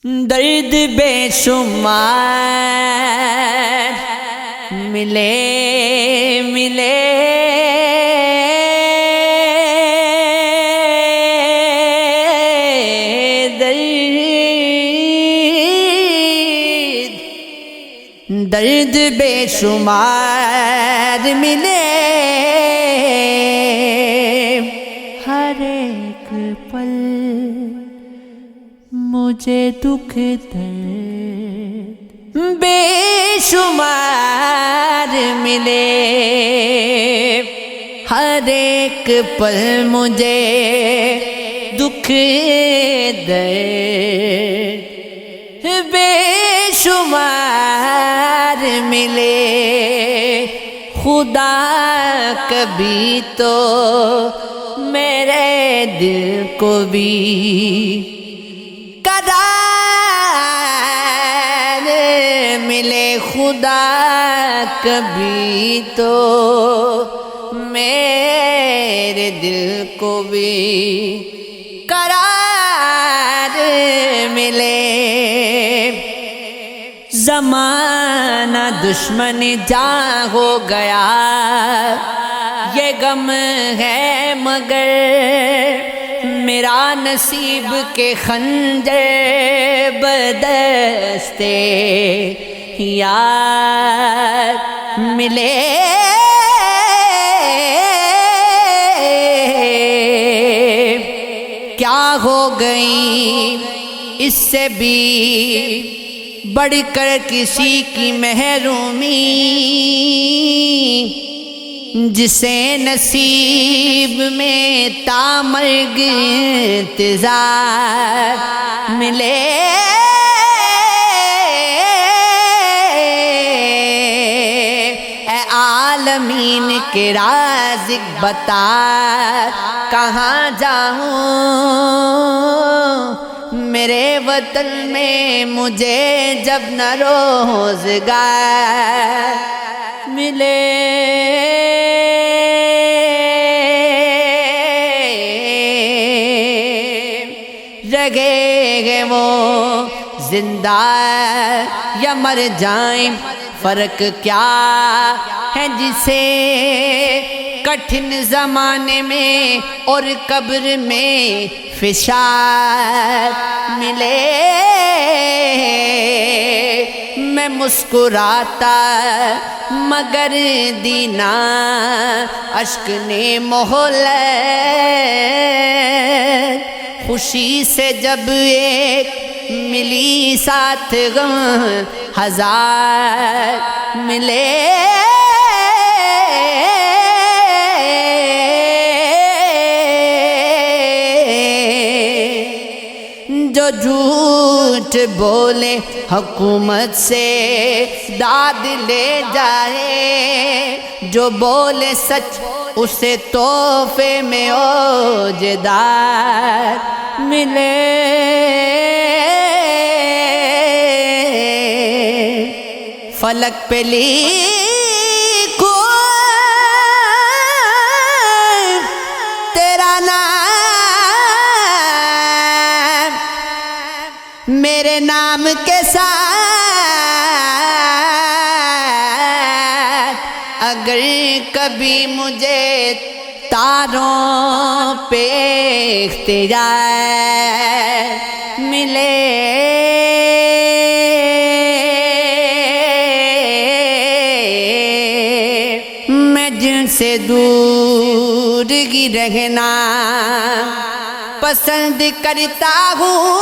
درد بے شمار ملے درد بے شمار ملے ہر ایک پل مجھے دکھ درد بے شمار ملے ہر ایک پل مجھے دکھ درد بے شمار ملے خدا کبھی تو میرے دل کو بھی قرار ملے خدا کبھی تو میرے دل کو بھی قرار ملے زمانہ دشمن جاں ہو گیا یہ غم ہے مگر میرا نصیب کے خنجر بدستے یار ملے کیا ہو گئی اس سے بھی بڑھ کر کسی کی محرومی جسے نصیب میں تامرگ انتظار ملے اے عالمین کے رازق بتا کہاں جاؤں میرے وطن میں مجھے جب نہ روزگار ملے رہے گے وہ زندہ یا مر جائیں فرق کیا ہے جسے کٹھن زمانے میں اور قبر میں فشار ملے میں مسکراتا مگر دینا اشک نے مہلت خوشی سے جب ایک ملی ساتھ غم ہزار ملے جو جھوٹ بولے حکومت سے داد لے جائے جو بولے سچ اسے تحفے میں اوجدار ملے فلک پہ لکھو تیرا نام میرے نام کے ساتھ اگر کبھی مجھے تاروں پہ اختیار ملے میں جن سے دور ہی رہنا پسند کرتا ہوں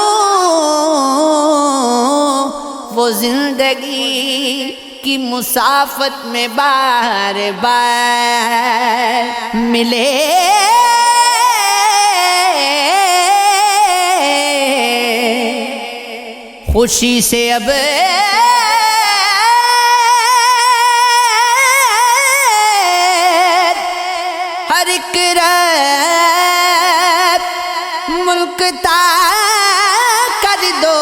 وہ زندگی کی مسافت میں بار بار ملے خوشی سے اب ہر ایک رات ملک تا کر دو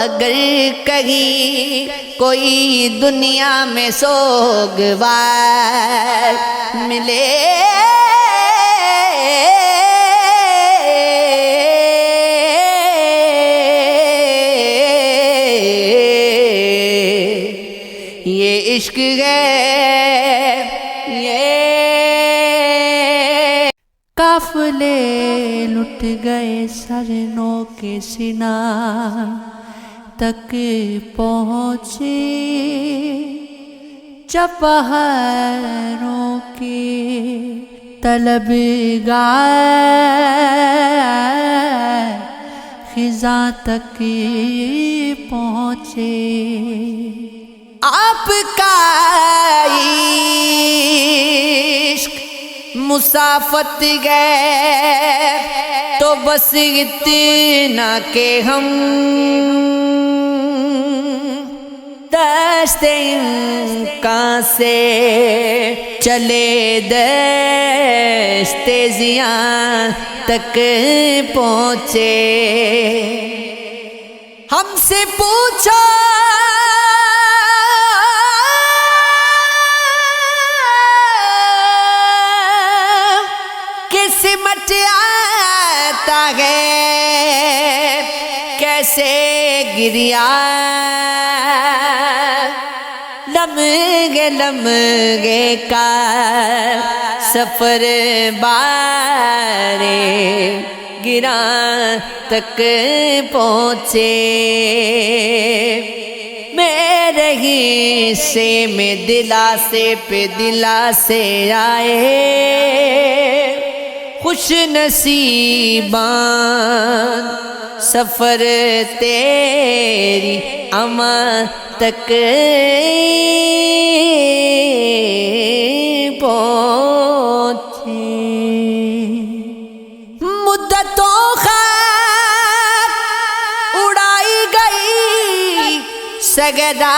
اگر کہیں کوئی دنیا میں سوگوار ملے عشق ہے یہ قافلے لٹ گئے سرنوں کے سینا تک پہنچے چپہروں کے طلبگار خزاں تک پہنچے آپ کا عشق مسافت گئے تو بس اتنا کہ ہم دست امکان سے چلے دست زیاں تک پہنچے ہم سے پوچھو کہ سمٹ آتا ہے کیسے گریا لمحے لمحے کا سفر بارے گراں تک پہنچے میرے حصے میں دلاسے پہ دلاسے آئے خوش نصیبان سفر تیری امان تک پہنچے مدتوں خاک اڑائی گئی سگدا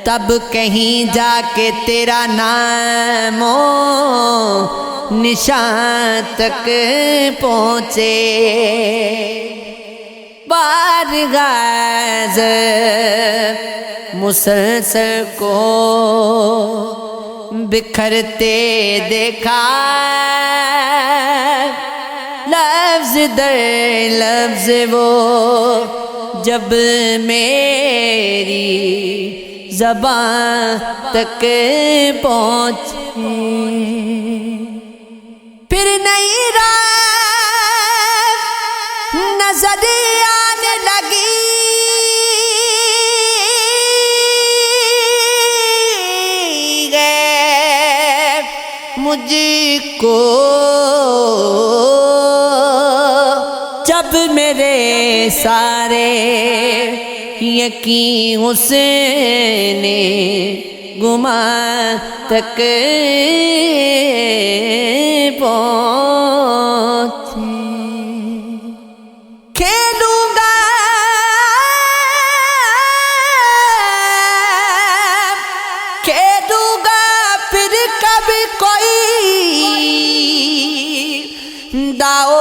تب کہیں جا کے تیرا نام و نشان تک پہنچے بارگاہ مسلسل کو بکھرتے دیکھا لفظ در لفظ وہ جب میری زبان تک پہنچے پھر نئی رات نظر آنے لگی مجھ کو جب میرے سارے یقین اس نے گمان تک پہنچے کھیلوں گا کھیلوں گا پھر کبھی کوئی داؤ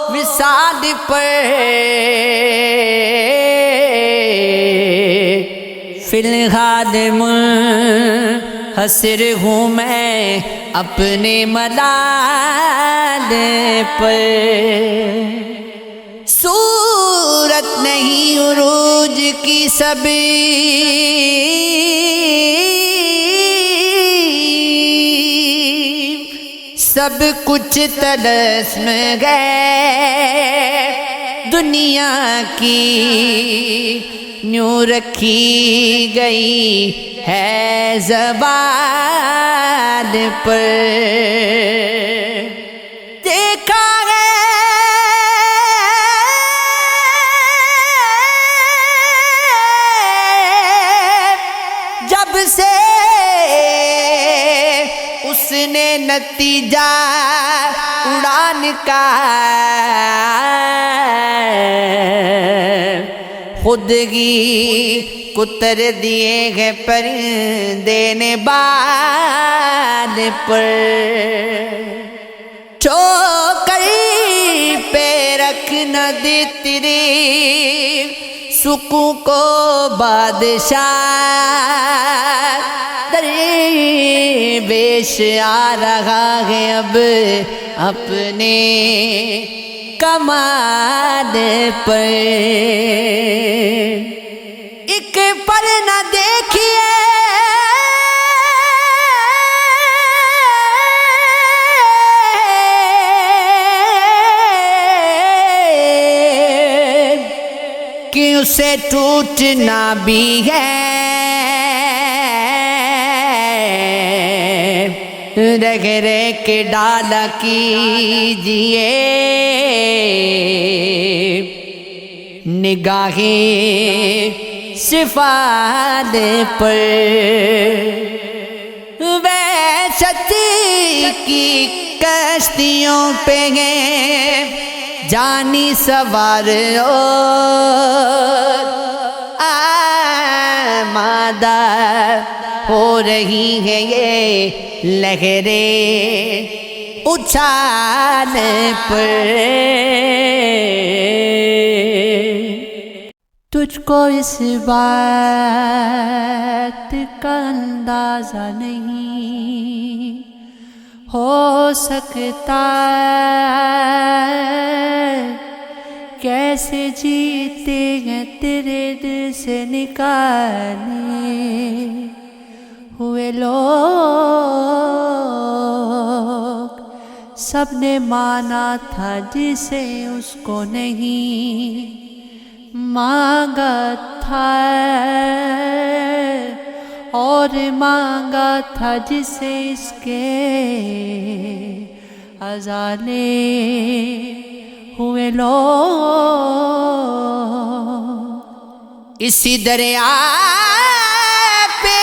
وصال پر فی الحال منحصر ہوں میں اپنے ملال پر صورت نہیں عروج کی سب کچھ طلسم گئے دنیا کی یوں رکھی گئی ہے زبان پر دیکھا ہے جب سے اس نے نتیجہ اڑان کا خودگی کتر دیے گئے پرندے نے بال پر چوکڑی پہ رکھ نہ دے تیرے سکوں کو بادشاہ درویش آ رہا ہے اب اپنے کمال پر ایک پر نہ دیکھیے کہ اسے ٹوٹنا بھی ہے رہ رہ کے ڈالا کیجئے نگاہیں صفات پر وحشت کی کشتیوں پہ ہیں جانی سوار اور آمادہ ہو رہی ہیں یہ لہریں اچھال پر تجھ کو اس بات کا اندازہ نہیں ہو سکتا کیسے جیتے ہیں تیرے دل سے نکالے ہوئے لوگ سب نے مانا تھا جسے اس کو نہیں مانگا تھا اور مانگا تھا جسے اس کے ازالے ہوئے لوگ اسی دریا پہ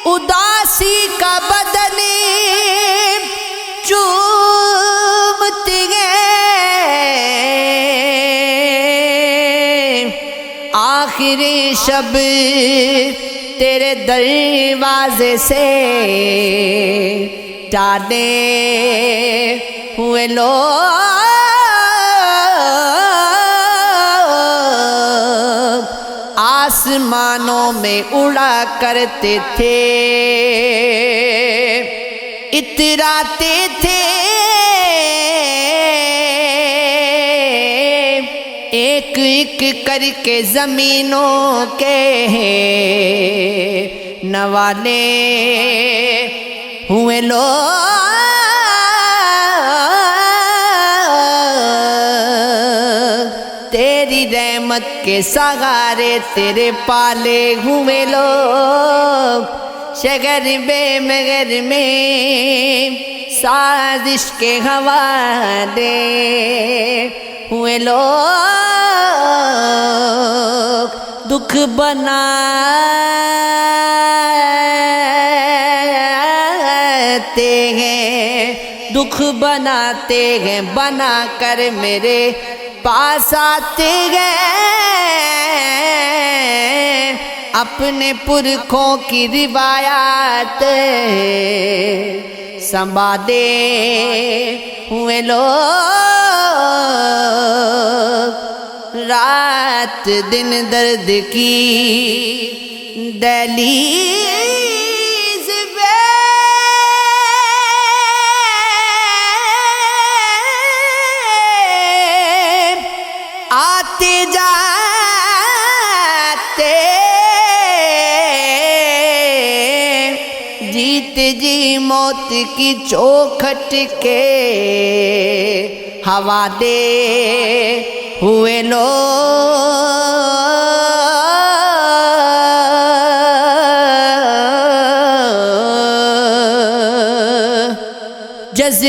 اداسی کا بدن چومتے گئے آخری شب تیرے دروازے سے ٹالے ہوئے لوگ آسمانوں میں اڑا کرتے تھے اتراتے تھے ایک ایک کر کے زمینوں کے نوالے ہوئے لوگ تیری رحمت کے سہارے تیرے پالے ہوئے لوگ شگر بے مگر میں سازش کے حوالے ہوئے لوگ دکھ بناتے ہیں دکھ بناتے ہیں بنا کر میرے پاس آتے ہیں اپنے پرکھوں کی روایات سنبھالے ہوئے لوگ رات دن درد کی دہلیز پہ آتے جاتے جیت جی موت کی چوکھٹ کے حوالے ہوئے لوگ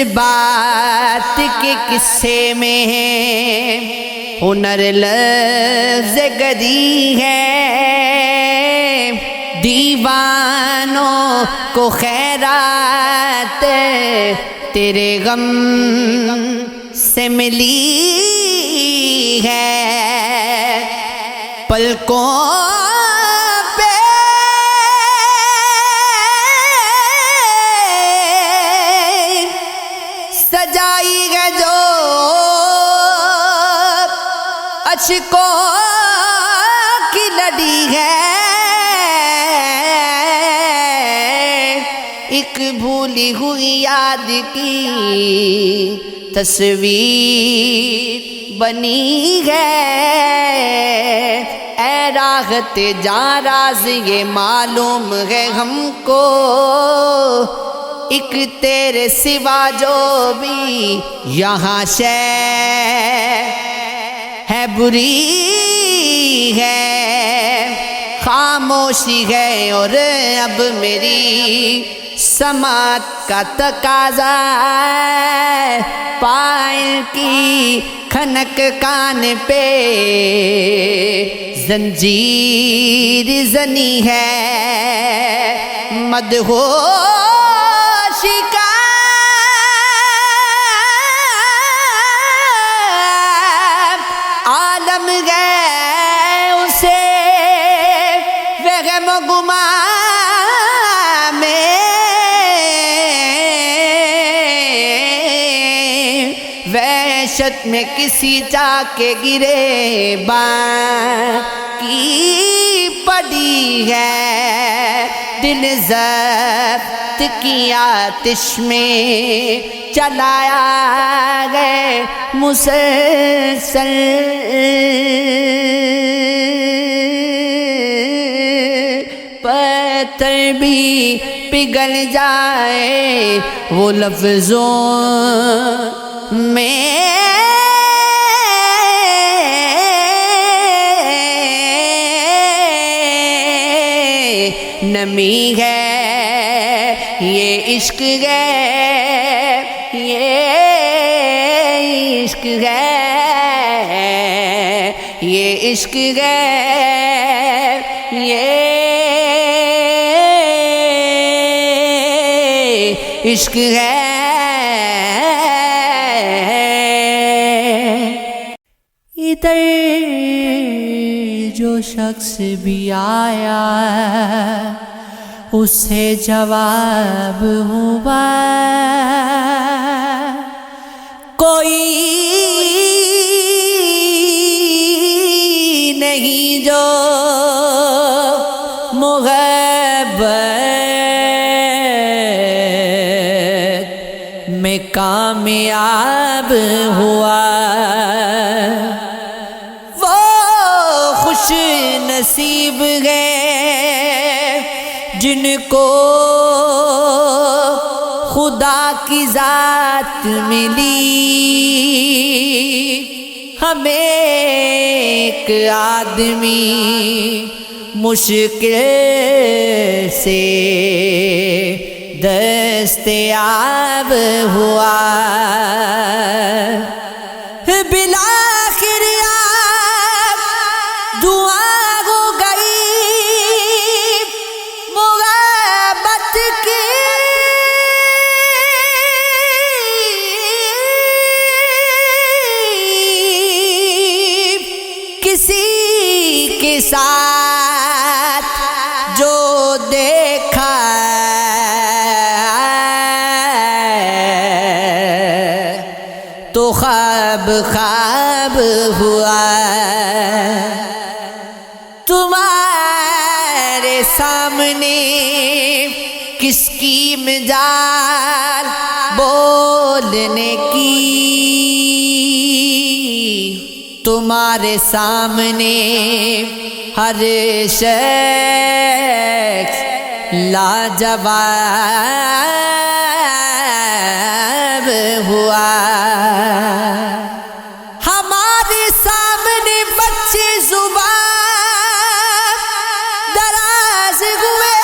جذبات کے قصے میں ہیں ہنر لفظ گری ہے دیوانوں کو خیرات تیرے غم سے ملی ہے پلکوں پہ سجائی ہے جو اشکوں کی لڑی ہے بھولی ہوئی یاد کی تصویر بنی ہے، اے راحت جاں راز یہ معلوم ہے ہم کو، ایک تیرے سوا جو بھی یہاں شے ہے بری ہے، خاموشی ہے اور اب میری سماعت کا تقاضا ہے، پائل کی کھنک کان پہ زنجیر زنی ہے، مدہوشی کا عالم ہے، اسے وہم و گمان میں وحشت میں کسی جا کے گرے باقی پڑی ہے، دل ضبط کی آتش میں چلایا گئے مسلسل، پتھر بھی پگھل جائے وہ لفظوں میں، نمی ہے یہ عشق ہے، یہ عشق ہے، یہ عشق ہے، یہ عشق ہے۔ ادھر جو شخص بھی آیا اسے جواب ہوا، کوئی نہیں جو محبت میں کامیاب ہوا، خوش نصیب گئے جن کو خدا کی ذات ملی، ہمیں ایک آدمی مشکل سے دستیاب ہوا، بالآخر دعا ہو گئی محبت کی، کسی کے ساتھ جو دیکھا تو خواب خواب ہوا، تمہارے سامنے کس کی مجال بولنے کی، تمہارے سامنے ہر شخص لاجواب ہوا، ہمارے سامنے بچے زبان دراز ہوئے،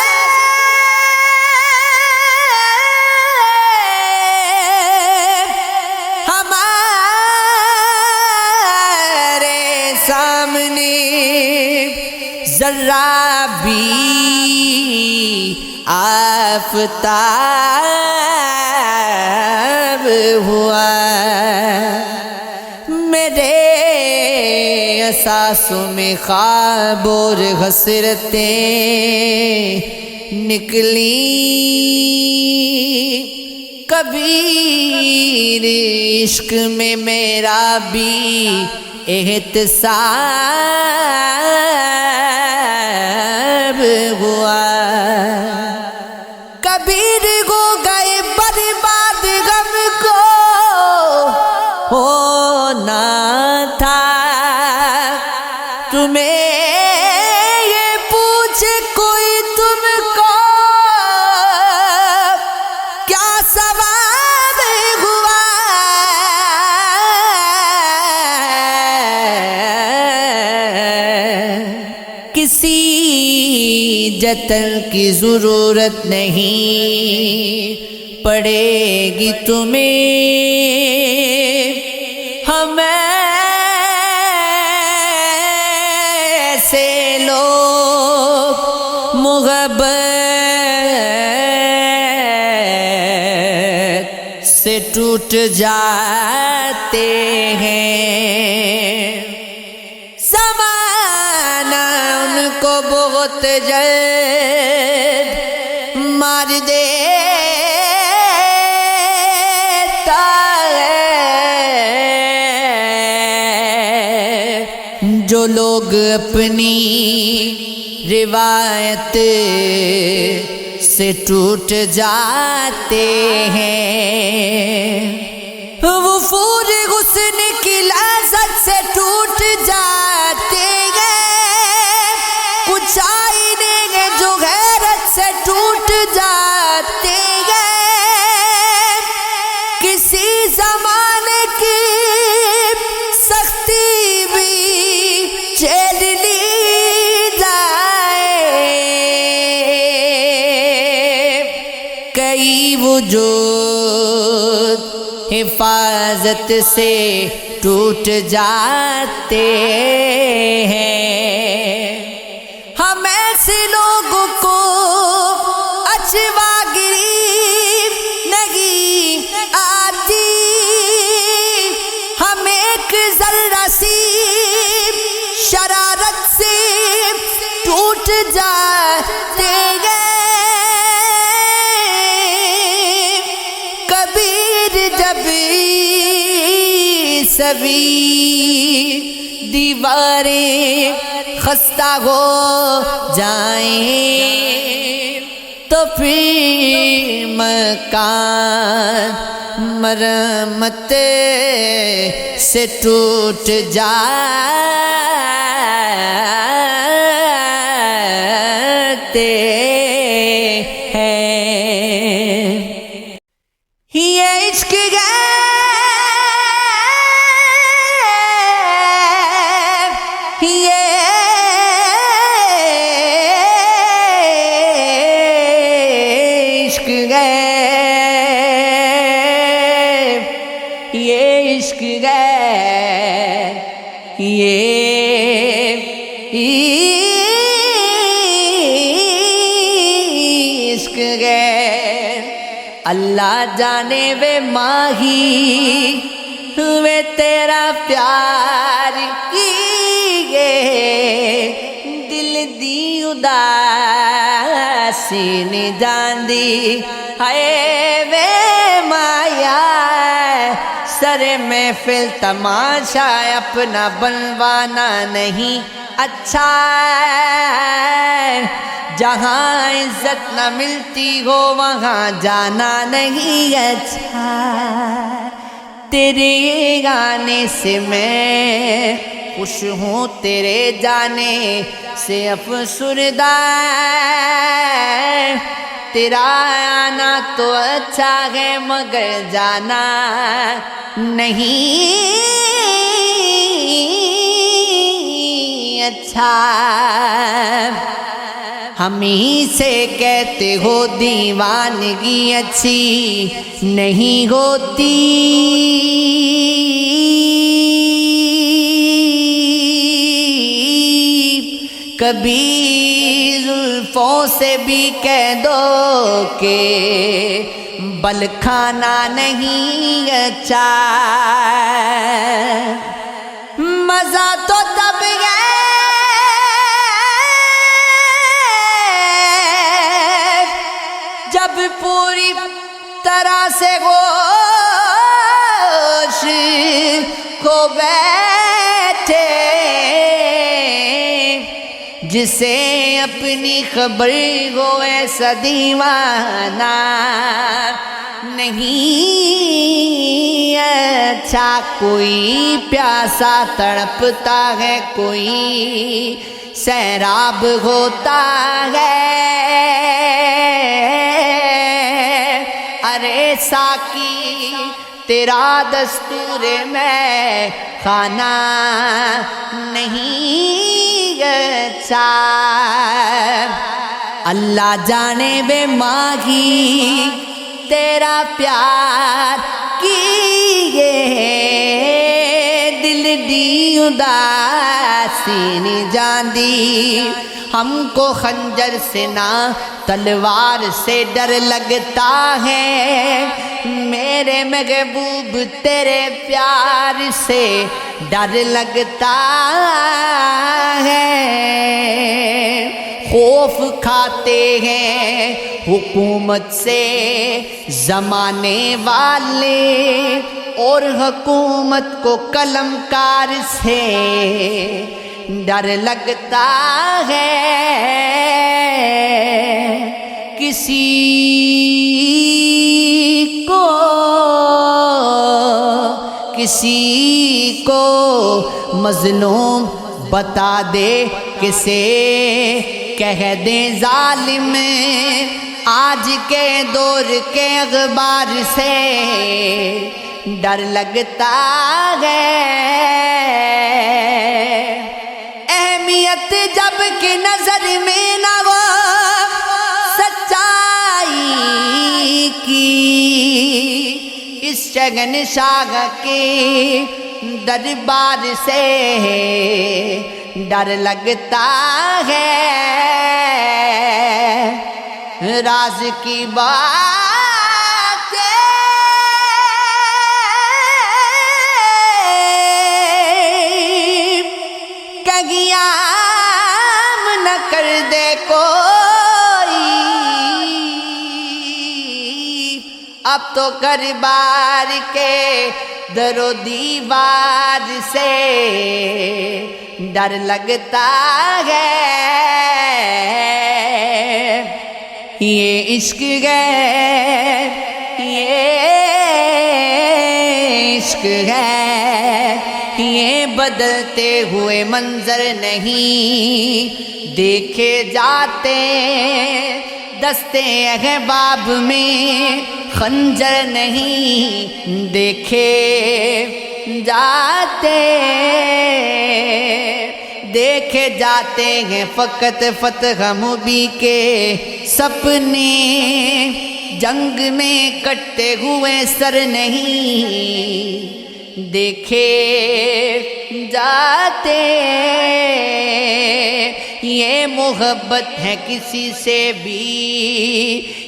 ہمارے سامنے ذرہ بھی آفتاب ہوا، میرے احساسوں میں خواب اور حسرتیں نکلی، کبیر عشق میں میرا بھی احتساب ہوا، کبیر ہو گئے برباد غم کو ہونا تھا تمہیں یہ پوچھے کوئی تم کو کیا ثواب ہوا کسی جتن کی ضرورت نہیں پڑے گی تمہیں ہمیں ایسے لوگ محبت سے ٹوٹ جاتے ہیں زمانہ ان کو بہت جلد مار دیتا ہے جو لوگ اپنی روایت سے ٹوٹ جاتے ہیں وفور حسن کی لذت سے ٹوٹ جاتے ہیں کچھ آئینے ہیں جو غیرت سے ٹوٹ جاتے ہیں کسی زمانے کی سختی بھی جھیل لی جائے کئی وجود حفاظت سے ٹوٹ جاتے ہیں ہم ایسے لوگوں کو اچواگری نہیں آتی ہم ایک ذرہ سی شرارت سے ٹوٹ جاتے ہیں کبیر جب سبھی دیواریں خستہ ہو جائیں تو پھر مکان مرمت سے ٹوٹ جاتے ہیں یہ عشق یہ عشق ہے اللہ جانے وے ماہی ہوئے تیرا پیار کی دل دی اداسی نہیں جاندی ہائے وے مایا سر محفل تماشا اپنا بنوانا نہیں اچھا جہاں عزت نہ ملتی ہو وہاں جانا نہیں اچھا تیرے گانے سے میں خوش ہوں تیرے جانے سے افسردہ تیرا آنا تو اچھا ہے مگر جانا نہیں اچھا ہم ہی سے کہتے ہو دیوانگی اچھی نہیں ہوتی کبھی زلفوں سے بھی کہہ دو کہ بل کھانا نہیں اچھا مزہ تو تب ہے جب پوری طرح سے ہوش کھو بیٹھے جسے اپنی خبر ہو ایسا دیوانہ نہیں اچھا، کوئی پیاسا تڑپتا ہے، کوئی سیراب ہوتا ہے۔ ارے ساقی تیرا دستور میں کھانا نہیں اچھا، اللہ جانے بے ماہی تیرا پیار کیے، دل دی اداسی نہیں جاندی، ہم کو خنجر سے نہ تلوار سے ڈر لگتا ہے، میرے محبوب تیرے پیار سے ڈر لگتا ہے۔ خوف کھاتے ہیں حکومت سے زمانے والے، اور حکومت کو قلم کار سے ڈر لگتا ہے۔ کسی کو مظلوم بتا دے، کسے کہہ دیں ظالم، آج کے دور کے اخبار سے ڈر لگتا ہے۔ اہمیت جب کہ نظر میں نہ ہو سچائی کی، اس شہنشاہ کے دربار سے ڈر لگتا ہے۔ راز کی بات کہیں عام نہ کر دے کوئی، اب تو دربار کے در و دیوار سے ڈر لگتا ہے۔ یہ عشق ہے، یہ عشق ہے، یہ بدلتے ہوئے منظر نہیں دیکھے جاتے، دستے احباب میں خنجر نہیں دیکھے جاتے، دیکھے جاتے ہیں فقط فتح مبی کے سپنے، جنگ میں کٹتے ہوئے سر نہیں دیکھے جاتے۔ یہ محبت ہے کسی سے بھی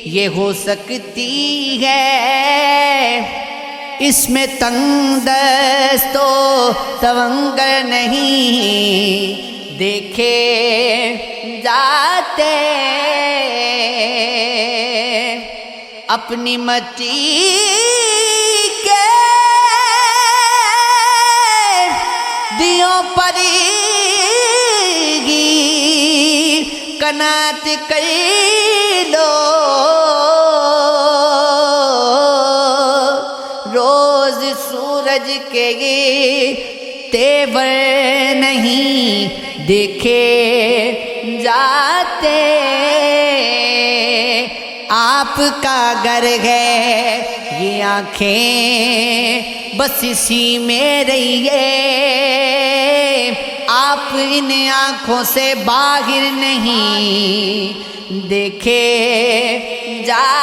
یہ ہو سکتی ہے، اس میں تنگ دست و تونگر نہیں دیکھے جاتے۔ اپنی مٹی کے دیوں پر گی قناعت کر لو، روز سورج کے تیور نہیں دیکھے جاتے۔ آپ کا گھر ہے یہ آنکھیں بس اسی میں رہیے، آپ ان آنکھوں سے باہر نہیں دیکھے جاتے۔